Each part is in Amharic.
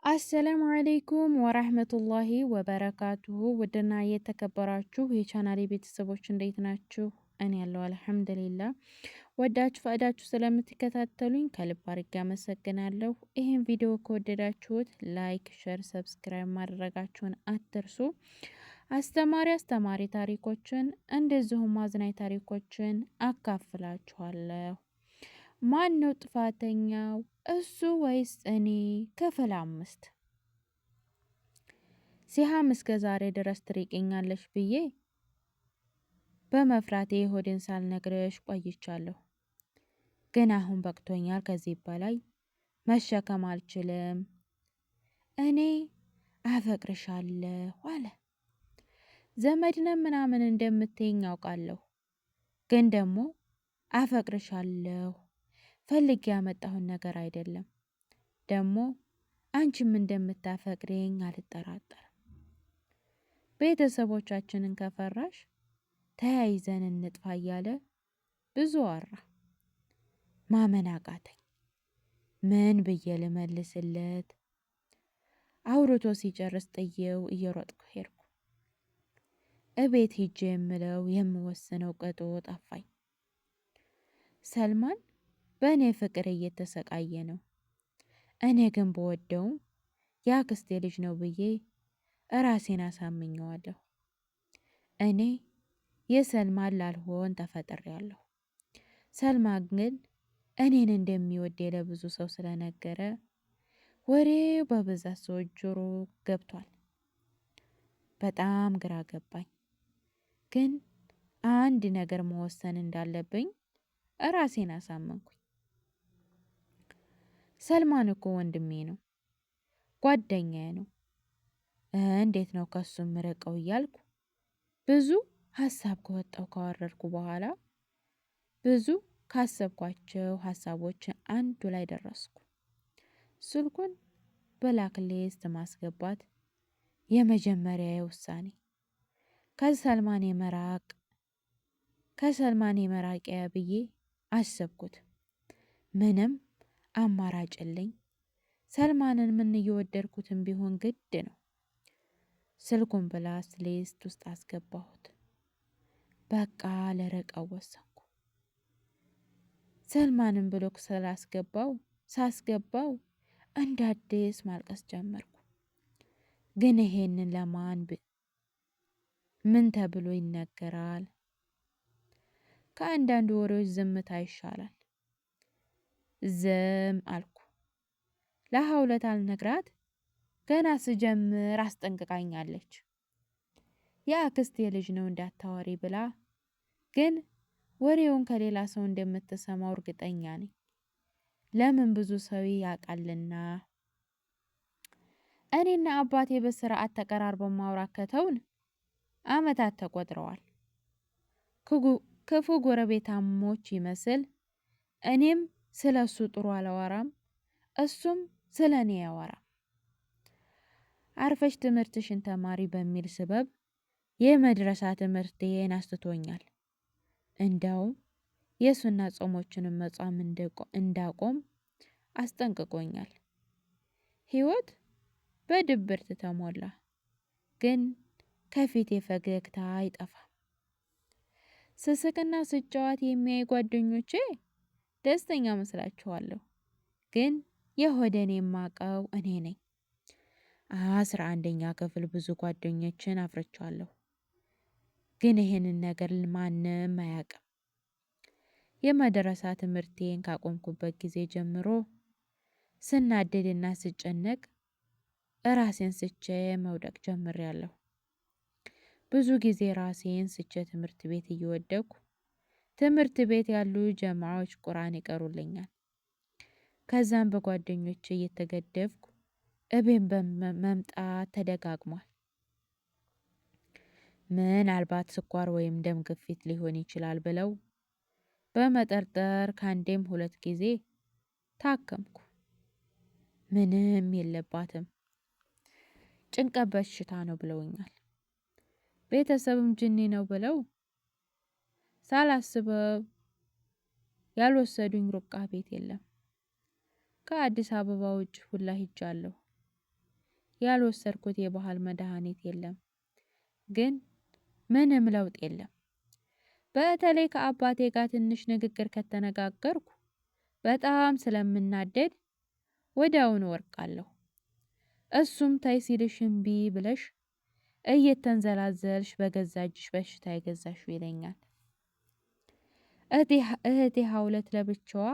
አሰላሙ አለይኩም ወራህመቱላሂ ወበረካቱሁ ውድና የተከበራችሁ የቻናሌ ቤተሰቦች እንዴት ናችሁ? እኔ ያለው አልሐምዱሊላ። ወዳችሁ ፈቅዳችሁ ስለምትከታተሉኝ ከልብ አድርጌ አመሰግናለሁ። ይህን ቪዲዮ ከወደዳችሁት ላይክ፣ ሸር፣ ሰብስክራይብ ማድረጋችሁን አትርሱ። አስተማሪ ታሪኮችን እንደዚሁም አዝናኝ ታሪኮችን አካፍላችኋለሁ። ማን ነው ጥፋተኛው? እሱ ወይስ እኔ? ክፍል 5። ሲሃም እስከ ዛሬ ድረስ ትርቂኛለሽ ብዬ በመፍራቴ ሆዴን ሳልነግርሽ ቆይቻለሁ። ግን አሁን በቅቶኛል። ከዚህ በላይ መሸከም አልችልም። እኔ አፈቅርሻለሁ አለ። ዘመድነን ምናምን እንደምትይኝ ያውቃለሁ፣ ግን ደግሞ አፈቅርሻለሁ ፈልጌ ያመጣሁን ነገር አይደለም። ደግሞ አንቺም እንደምታፈቅሪኝ አልጠራጠርም። ቤተሰቦቻችንን ከፈራሽ ተያይዘን እንጥፋ እያለ ብዙ አወራ። ማመን አቃተኝ። ምን ብዬ ልመልስለት? አውርቶ ሲጨርስ ጥዬው እየሮጥኩ ሄድኩ። እቤት ሂጄ የምለው የምወስነው ቅጡ ጠፋኝ። ሰልማን በእኔ ፍቅር እየተሰቃየ ነው። እኔ ግን በወደውም የአክስቴ ልጅ ነው ብዬ እራሴን አሳምኘዋለሁ። እኔ የሰልማን ላልሆን ተፈጥሬያለሁ። ሰልማን ግን እኔን እንደሚወድ ለብዙ ሰው ስለነገረ ወሬው በብዛት ሰዎች ጆሮ ገብቷል። በጣም ግራ ገባኝ። ግን አንድ ነገር መወሰን እንዳለብኝ እራሴን አሳመንኩኝ። ሰልማን እኮ ወንድሜ ነው፣ ጓደኛዬ ነው። እንዴት ነው ከሱ ምርቀው እያልኩ ብዙ ሀሳብ ካወረድኩ በኋላ ብዙ ካሰብኳቸው ሀሳቦች አንዱ ላይ ደረስኩ። ስልኩን ብላክሊስት ማስገባት የመጀመሪያ ውሳኔ። ከሰልማን የመራቂያ ብዬ አሰብኩት። ምንም አማራጭ የለኝ። ሰልማንን ምን እየወደድኩትም ቢሆን ግድ ነው። ስልኩን ብላክሊስት ውስጥ አስገባሁት። በቃ ለረቀው ወሰንኩ። ሰልማንን ብሎክ ሳስገባው እንደ አዲስ ማልቀስ ጀመርኩ። ግን ይሄንን ለማን ምን ተብሎ ይነገራል? ከአንዳንድ ወሬዎች ዝምታ ይሻላል። ዝም አልኩ። ለሀውለት አልነግራት ገና ስጀምር አስጠንቅቃኛለች። የአክስቴ ልጅ ነው እንዳታወሪ ብላ፣ ግን ወሬውን ከሌላ ሰው እንደምትሰማው እርግጠኛ ነኝ። ለምን ብዙ ሰው ያውቃልና። እኔና አባቴ በስርዓት ተቀራርበው ማውራት ከተውን አመታት ተቆጥረዋል። ክፉ ጎረቤታሞች ይመስል እኔም ስለ እሱ ጥሩ አላወራም፣ እሱም ስለ እኔ ያወራ። አርፈሽ ትምህርትሽን ተማሪ በሚል ስበብ የመድረሳ ትምህርቴን አስትቶኛል። እንደውም የሱና ጾሞችንም መጻም እንዳቆም አስጠንቅቆኛል። ህይወት በድብርት ተሞላ፣ ግን ከፊቴ ፈገግታ አይጠፋም። ስስቅና ስጫወት የሚያይ ጓደኞቼ ደስተኛ መስላችኋለሁ፣ ግን የሆዴን የማቀው እኔ ነኝ። 11ኛ ክፍል ብዙ ጓደኞችን አፍርቻለሁ፣ ግን ይሄንን ነገር ማንም አያውቅም። የመድረሳ ትምህርቴን ካቆምኩበት ጊዜ ጀምሮ ስናደድና ስጨነቅ ራሴን ስቼ መውደቅ ጀምሬያለሁ። ብዙ ጊዜ ራሴን ስቼ ትምህርት ቤት እየወደኩ ትምህርት ቤት ያሉ ጀማዓዎች ቁርአን ይቀሩልኛል። ከዛም በጓደኞቼ እየተገደፍኩ እቤን በመምጣት ተደጋግሟል። ምናልባት ስኳር ወይም ደም ግፊት ሊሆን ይችላል ብለው በመጠርጠር ከአንዴም 2 ጊዜ ታከምኩ። ምንም የለባትም፣ ጭንቀት በሽታ ነው ብለውኛል። ቤተሰብም ጅኒ ነው ብለው ሳላስበው ያልወሰዱኝ ሩቃ ቤት የለም። ከአዲስ አበባ ውጭ ሁላ ሂጃለሁ። ያልወሰድኩት የባህል መድኃኒት የለም። ግን ምንም ለውጥ የለም። በተለይ ከአባቴ ጋር ትንሽ ንግግር ከተነጋገርኩ በጣም ስለምናደድ ወዲያውኑ ወርቃለሁ። እሱም ተይ ሲልሽ እምቢ ብለሽ እየተንዘላዘልሽ በገዛ እጅሽ በሽታ የገዛሽው ይለኛል። እህቴ ሀውለት ለብቻዋ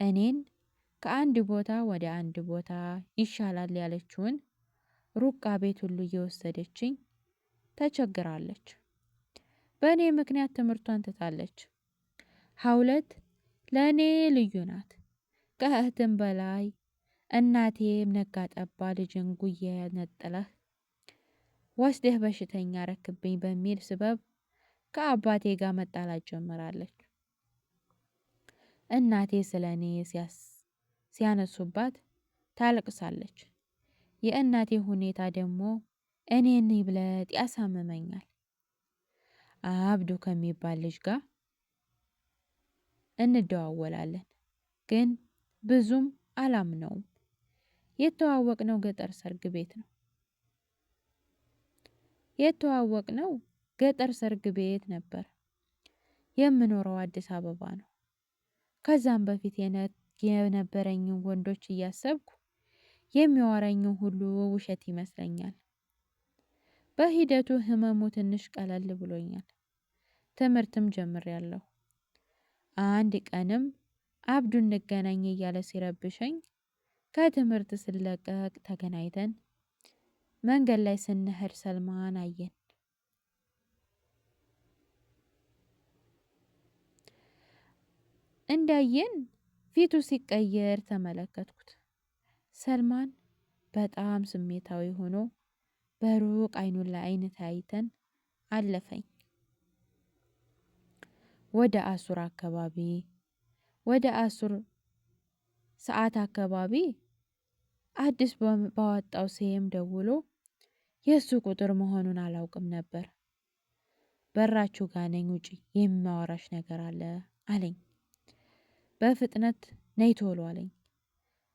እኔን ከአንድ ቦታ ወደ አንድ ቦታ ይሻላል ያለችውን ሩቃ ቤት ሁሉ እየወሰደችኝ ተቸግራለች። በእኔ ምክንያት ትምህርቷን ትታለች። ሀውለት ለእኔ ልዩ ናት። ከእህትም በላይ እናቴም ነጋ ጠባ ልጅን ጉያ ነጥለህ ወስደህ በሽተኛ ረክብኝ በሚል ስበብ ከአባቴ ጋር መጣላት ጀምራለች። እናቴ ስለ እኔ ሲያነሱባት ታለቅሳለች። የእናቴ ሁኔታ ደግሞ እኔን ይብለጥ ያሳምመኛል። አብዱ ከሚባል ልጅ ጋር እንደዋወላለን፣ ግን ብዙም አላምነውም። የተዋወቅነው ገጠር ሰርግ ቤት ነው። ገጠር ሰርግ ቤት ነበር። የምኖረው አዲስ አበባ ነው። ከዛም በፊት የነበረኝን ወንዶች እያሰብኩ የሚያወራኝን ሁሉ ውሸት ይመስለኛል። በሂደቱ ህመሙ ትንሽ ቀለል ብሎኛል። ትምህርትም ጀምሬያለሁ። አንድ ቀንም አብዱ እንገናኝ እያለ ሲረብሸኝ ከትምህርት ስለቀቅ ተገናኝተን መንገድ ላይ ስንሄድ ሰልማን አየን። እንዳየን ፊቱ ሲቀየር ተመለከትኩት። ሰልማን በጣም ስሜታዊ ሆኖ በሩቅ አይኑን ለአይን ተያይተን አለፈኝ። ወደ አሱር ሰዓት አካባቢ አዲስ ባወጣው ሴም ደውሎ የእሱ ቁጥር መሆኑን አላውቅም ነበር። በራችሁ ጋር ነኝ፣ ውጪ የሚያወራሽ ነገር አለ አለኝ። በፍጥነት ነይ ቶሎ አለኝ።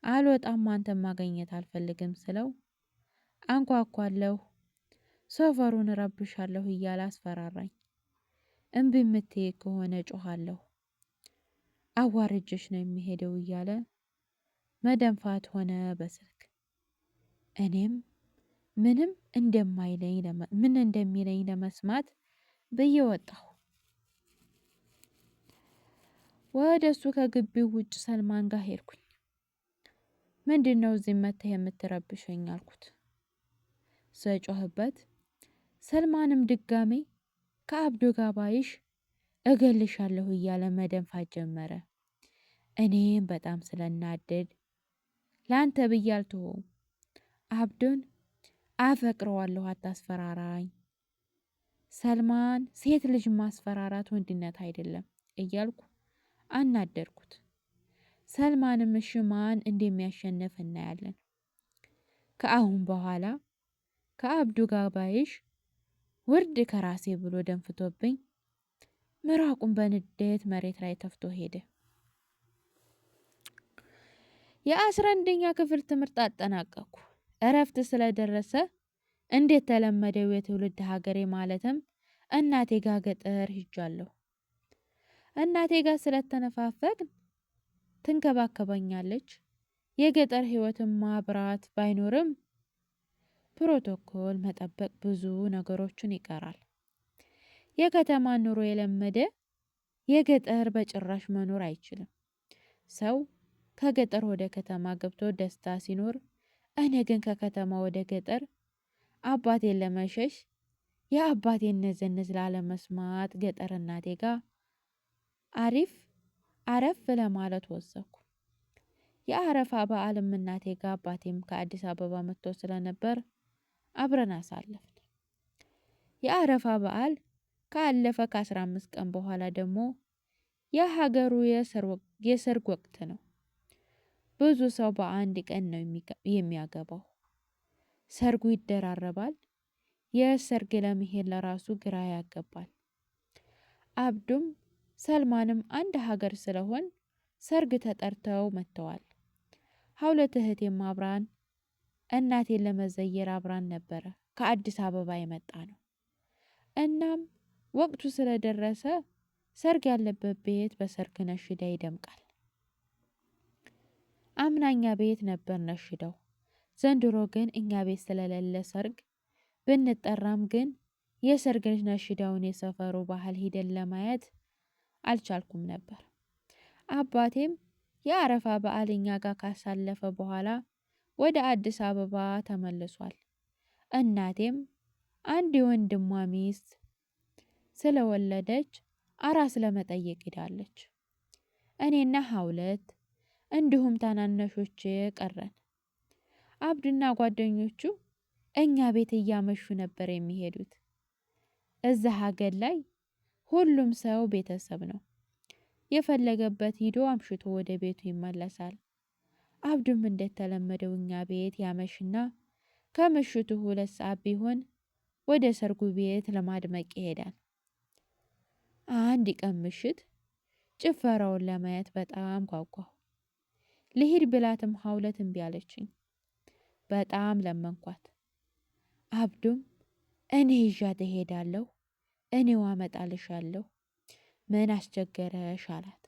አልወጣም፣ አንተን ማግኘት አልፈልግም ስለው አንኳኳለሁ፣ ሰፈሩን እረብሻለሁ እያለ አስፈራራኝ። እምቢ የምትይ ከሆነ ጮኋለሁ፣ አዋርጅሽ ነው የሚሄደው እያለ መደንፋት ሆነ በስልክ። እኔም ምን እንደሚለኝ ለመስማት ብዬ ወጣሁ። ወደ እሱ ከግቢው ውጭ ሰልማን ጋር ሄድኩኝ። ምንድን ነው እዚህ መተህ የምትረብሸኝ አልኩት። ስጮህበት ሰልማንም ድጋሜ ከአብዶ ጋር ባይሽ እገልሻለሁ እያለ መደንፋት ጀመረ። እኔም በጣም ስለናደድ ለአንተ ብዬ አልተወውም፣ አብዶን አፈቅረዋለሁ፣ አታስፈራራኝ፣ ሰልማን ሴት ልጅ ማስፈራራት ወንድነት አይደለም እያልኩ አናደርኩት። ሰልማንም እሺ ማን እንደሚያሸንፍ እናያለን። ከአሁን በኋላ ከአብዱ ጋር ባይሽ ውርድ ከራሴ ብሎ ደንፍቶብኝ ምራቁን በንዴት መሬት ላይ ተፍቶ ሄደ። የ11ኛ ክፍል ትምህርት አጠናቀቅኩ። እረፍት ስለደረሰ እንዴት ተለመደው የትውልድ ሀገሬ ማለትም እናቴ ጋር ገጠር ሂጃለሁ። እናቴ ጋር ስለተነፋፈቅን ትንከባከበኛለች። የገጠር ህይወትም ማብራት ባይኖርም ፕሮቶኮል መጠበቅ ብዙ ነገሮችን ይቀራል። የከተማ ኑሮ የለመደ የገጠር በጭራሽ መኖር አይችልም። ሰው ከገጠር ወደ ከተማ ገብቶ ደስታ ሲኖር፣ እኔ ግን ከከተማ ወደ ገጠር አባቴን ለመሸሽ የአባቴን ንዝንዝ ላለመስማት ገጠር እናቴ ጋር አረፍ ለማለት ወሰንኩ። የአረፋ በዓልም እናቴ ጋር አባቴም ከአዲስ አበባ መጥቶ ስለነበር አብረን አሳለፍን። የአረፋ በዓል ካለፈ ከ15 ቀን በኋላ ደግሞ የሀገሩ የሰርግ ወቅት ነው። ብዙ ሰው በአንድ ቀን ነው የሚያገባው። ሰርጉ ይደራረባል። የሰርግ ለመሄድ ለራሱ ግራ ያገባል። አብዱም ሰልማንም አንድ ሀገር ስለሆን ሰርግ ተጠርተው መጥተዋል። ሀውለት እህቴም አብራን እናቴን ለመዘየር አብራን ነበረ ከአዲስ አበባ የመጣ ነው። እናም ወቅቱ ስለደረሰ ሰርግ ያለበት ቤት በሰርግ ነሽዳ ይደምቃል። አምናኛ ቤት ነበር ነሽዳው። ዘንድሮ ግን እኛ ቤት ስለሌለ ሰርግ ብንጠራም ግን የሰርግ ነሽዳውን የሰፈሩ ባህል ሂደን ለማየት አልቻልኩም ነበር። አባቴም የአረፋ በዓል እኛ ጋር ካሳለፈ በኋላ ወደ አዲስ አበባ ተመልሷል። እናቴም አንድ የወንድሟ ሚስት ስለወለደች አራስ ለመጠየቅ ሄዳለች። እኔና ሀውለት እንዲሁም ታናናሾቼ ቀረን። አብድና ጓደኞቹ እኛ ቤት እያመሹ ነበር የሚሄዱት። እዛ ሀገር ላይ ሁሉም ሰው ቤተሰብ ነው። የፈለገበት ሂዶ አምሽቶ ወደ ቤቱ ይመለሳል። አብዱም እንደተለመደው እኛ ቤት ያመሽና ከምሽቱ 2 ሰዓት ቢሆን ወደ ሰርጉ ቤት ለማድመቅ ይሄዳል። አንድ ቀን ምሽት ጭፈራውን ለማየት በጣም ጓጓሁ። ልሂድ ብላትም ሀውለት እምቢ አለችኝ። በጣም ለመንኳት። አብዱም እኔ ይዣት እሄዳለሁ፣ እኔው አመጣልሻለሁ፣ ምን አስቸገረሽ አላት።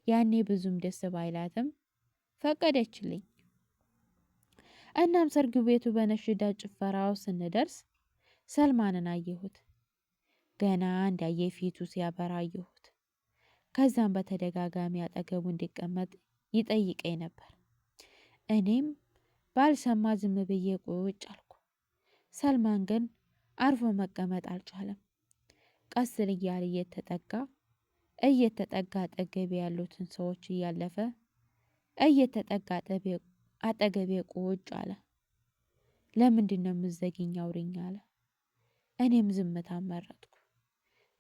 ያኔ ብዙም ደስ ባይላትም ፈቀደችልኝ። እናም ሰርግ ቤቱ በነሽዳ ጭፈራው ስንደርስ ሰልማንን አየሁት። ገና እንዳየ ፊቱ ሲያበራ አየሁት። ከዛም በተደጋጋሚ አጠገቡ እንዲቀመጥ ይጠይቀኝ ነበር። እኔም ባልሰማ ዝም ብዬ ቁጭ አልኩ። ሰልማን ግን አርፎ መቀመጥ አልቻለም። ቀስ እያለ እየተጠጋ አጠገቤ ያሉትን ሰዎች እያለፈ እየተጠጋ አጠገቤ ቁጭ አለ። ለምንድን ነው የምትዘጊኝ? አውሪኝ አለ። እኔም ዝምታ መረጥኩ።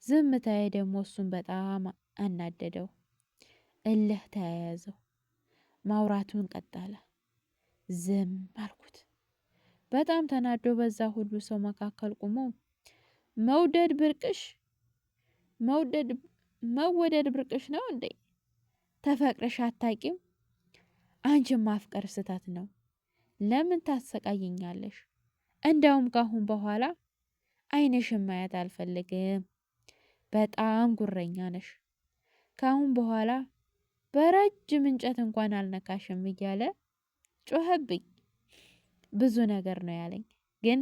ዝምታዬ ደግሞ እሱን በጣም አናደደው። እልህ ተያያዘው። ማውራቱን ቀጠለ። ዝም አልኩት። በጣም ተናዶ በዛ ሁሉ ሰው መካከል ቆሞ መውደድ ብርቅሽ ነው እንዴ? ተፈቅረሽ አታቂም? አንቺን ማፍቀር ስህተት ነው። ለምን ታሰቃይኛለሽ? እንደውም ካሁን በኋላ አይንሽን ማየት አልፈልግም። በጣም ጉረኛ ነሽ። ካሁን በኋላ በረጅም እንጨት እንኳን አልነካሽም እያለ ጮኸብኝ። ብዙ ነገር ነው ያለኝ፣ ግን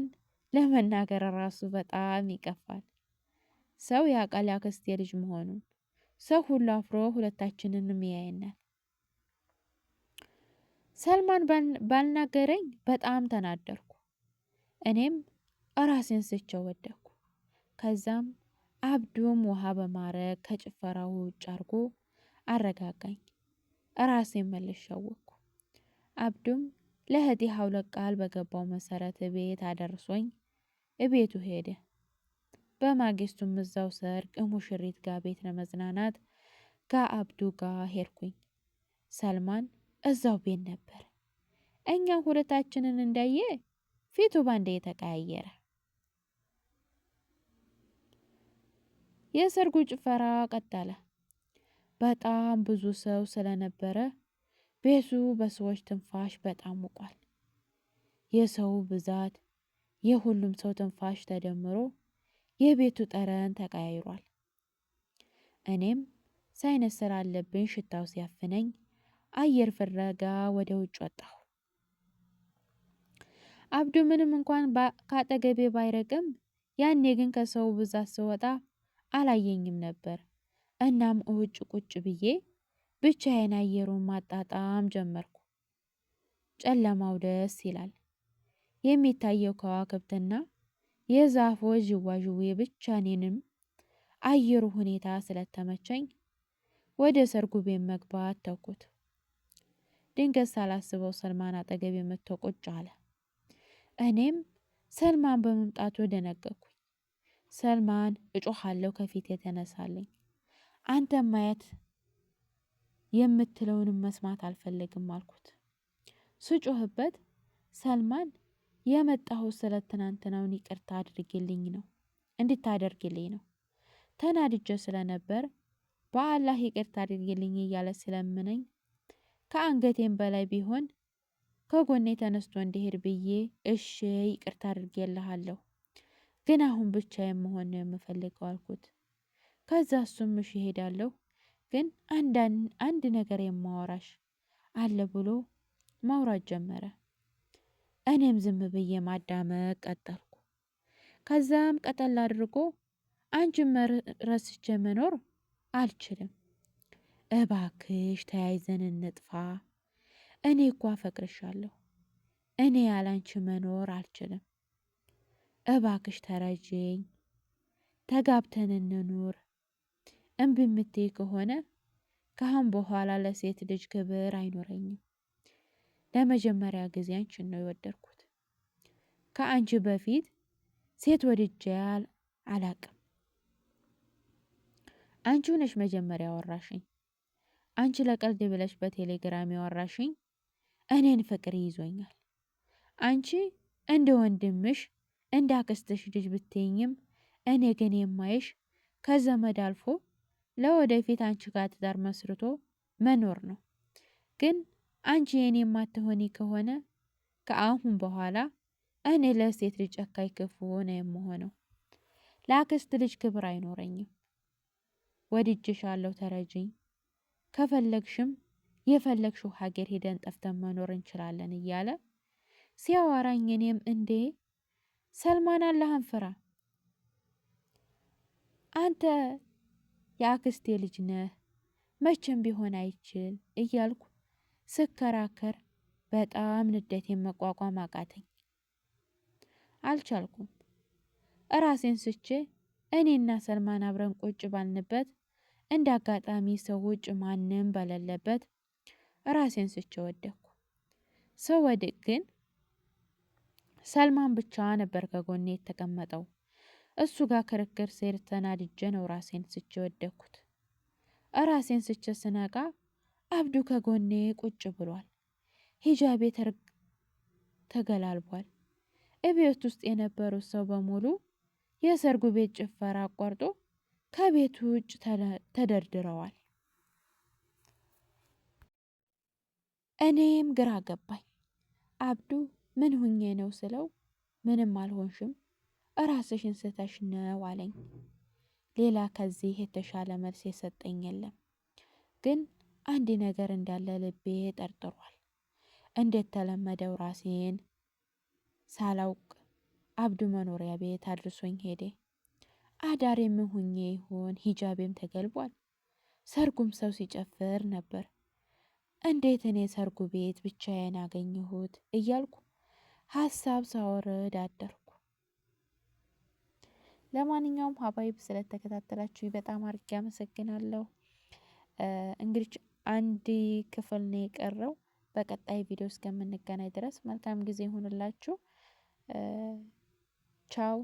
ለመናገር ራሱ በጣም ይቀፋል። ሰው ያውቃል ያክስቴ ልጅ መሆኑን። ሰው ሁሉ አፍሮ ሁለታችንንም ያየናል። ሰልማን ባልናገረኝ በጣም ተናደርኩ። እኔም ራሴን ስቼው ወደኩ። ከዛም አብዱም ውሃ በማረግ ከጭፈራው ውጭ አርጎ አረጋጋኝ። ራሴን መልሼ አወቅኩ። አብዱም ለእህቴ ሀውለት ቃል በገባው መሰረት ቤት አደርሶኝ እቤቱ ሄደ። በማግስቱም እዛው ሰርግ ሙሽሪት ጋር ቤት ለመዝናናት ከአብዱ ጋር ሄድኩኝ። ሰልማን እዛው ቤት ነበር። እኛ ሁለታችንን እንዳየ ፊቱ ባንዴ ተቀያየረ። የሰርጉ ጭፈራ ቀጠለ። በጣም ብዙ ሰው ስለነበረ ቤቱ በሰዎች ትንፋሽ በጣም ሙቋል። የሰው ብዛት፣ የሁሉም ሰው ትንፋሽ ተደምሮ የቤቱ ጠረን ተቀያይሯል። እኔም ሳይነስ ስላለብኝ ሽታው ሲያፍነኝ አየር ፍለጋ ወደ ውጭ ወጣሁ። አብዱ ምንም እንኳን ካጠገቤ ባይረቅም ያኔ ግን ከሰው ብዛት ስወጣ አላየኝም ነበር። እናም ውጭ ቁጭ ብዬ ብቻዬን አየሩን ማጣጣም ጀመርኩ። ጨለማው ደስ ይላል። የሚታየው ከዋክብትና የዛፎች ዥዋዥዌ ብቻ። እኔንም አየሩ ሁኔታ ስለተመቸኝ ወደ ሰርጉ ቤት መግባት ተውኩት። ድንገት ሳላስበው ሰልማን አጠገቤ መጥቶ ቁጭ አለ። እኔም ሰልማን በመምጣቱ ደነገጥኩኝ። ሰልማን እጮሃለሁ፣ ከፊት የተነሳልኝ። አንተ ማየት የምትለውንም መስማት አልፈልግም አልኩት። ስጮህበት ሰልማን የመጣሁት ስለ ትናንትናውን ይቅርታ እንድታደርግልኝ ነው። ተናድጄ ስለነበር በአላህ ይቅርታ አድርግልኝ እያለ ስለምነኝ ከአንገቴም በላይ ቢሆን ከጎኔ ተነስቶ እንዲሄድ ብዬ እሺ ይቅርታ አድርጌልሃለሁ፣ ግን አሁን ብቻዬን መሆን ነው የምፈልገው አልኩት። ከዛ እሱም እሺ እሄዳለሁ፣ ግን አንድ ነገር የማወራሽ አለ ብሎ ማውራት ጀመረ። እኔም ዝም ብዬ ማዳመጥ ቀጠልኩ። ከዛም ቀጠል አድርጎ አንቺን ረስቼ መኖር አልችልም፣ እባክሽ ተያይዘን እንጥፋ፣ እኔ እኮ አፈቅርሻለሁ፣ እኔ ያላንቺ መኖር አልችልም፣ እባክሽ ተረጂኝ፣ ተጋብተን እንኑር፣ እምቢ የምትይ ከሆነ ከአሁን በኋላ ለሴት ልጅ ክብር አይኖረኝም። ለመጀመሪያ ጊዜ አንቺን ነው የወደድኩት። ከአንቺ በፊት ሴት ወድጄ አላቅም። አንቺ ነሽ መጀመሪያ ያወራሽኝ። አንቺ ለቀልድ ብለሽ በቴሌግራም ያወራሽኝ እኔን ፍቅር ይዞኛል። አንቺ እንደ ወንድምሽ እንደ አክስትሽ ልጅ ብትይኝም እኔ ግን የማይሽ ከዘመድ አልፎ ለወደፊት አንቺ ጋር ትዳር መስርቶ መኖር ነው። ግን አንቺ የኔ የማትሆኒ ከሆነ ከአሁን በኋላ እኔ ለሴት ልጅ ጨካኝ ክፉ ነው የምሆነው። ለአክስት ልጅ ክብር አይኖረኝም። ወድጄሻለሁ፣ ተረጂኝ፣ ከፈለግሽም የፈለግሽው ሀገር ሄደን ጠፍተን መኖር እንችላለን እያለ ሲያወራኝ እኔም እንዴ ሰልማን አላህን ፍራ፣ አንተ የአክስቴ ልጅ ነህ፣ መቼም ቢሆን አይችል እያልኩ ስከራከር በጣም ንዴቴን መቋቋም አቃተኝ። አልቻልኩም። እራሴን ስቼ እኔና ሰልማን አብረን ቁጭ ባልንበት እንደ አጋጣሚ ሰው ውጭ ማንም በሌለበት ራሴን ስቼ ወደኩ። ስወድቅ ግን ሰልማን ብቻ ነበር ከጎኔ የተቀመጠው። እሱ ጋር ክርክር ስር ተናድጄ ነው ራሴን ስቼ ወደኩት። ራሴን ስቼ ስነቃ አብዱ ከጎኔ ቁጭ ብሏል። ሂጃቤ ተገላልቧል። እቤት ውስጥ የነበሩት ሰው በሙሉ የሰርጉ ቤት ጭፈራ አቋርጦ ከቤቱ ውጭ ተደርድረዋል። እኔም ግራ ገባኝ። አብዱ ምን ሁኜ ነው ስለው ምንም አልሆንሽም፣ እራስሽን ስተሽ ነው አለኝ። ሌላ ከዚህ የተሻለ መልስ የሰጠኝ የለም። ግን አንድ ነገር እንዳለ ልቤ ጠርጥሯል። እንዴት ተለመደው ራሴን ሳላውቅ አብዱ መኖሪያ ቤት አድርሶኝ ሄደ። አዳሬ ምን ሁኜ ይሆን? ሂጃቤም ተገልቧል። ሰርጉም ሰው ሲጨፍር ነበር። እንዴት እኔ ሰርጉ ቤት ብቻዬን አገኘሁት እያልኩ ሀሳብ ሳወርድ አደርኩ። ለማንኛውም ሀባይብ ስለተከታተላችሁ በጣም አድርጌ አመሰግናለሁ። እንግዲህ አንድ ክፍል ነው የቀረው። በቀጣይ ቪዲዮ እስከምንገናኝ ድረስ መልካም ጊዜ ይሁንላችሁ። ቻው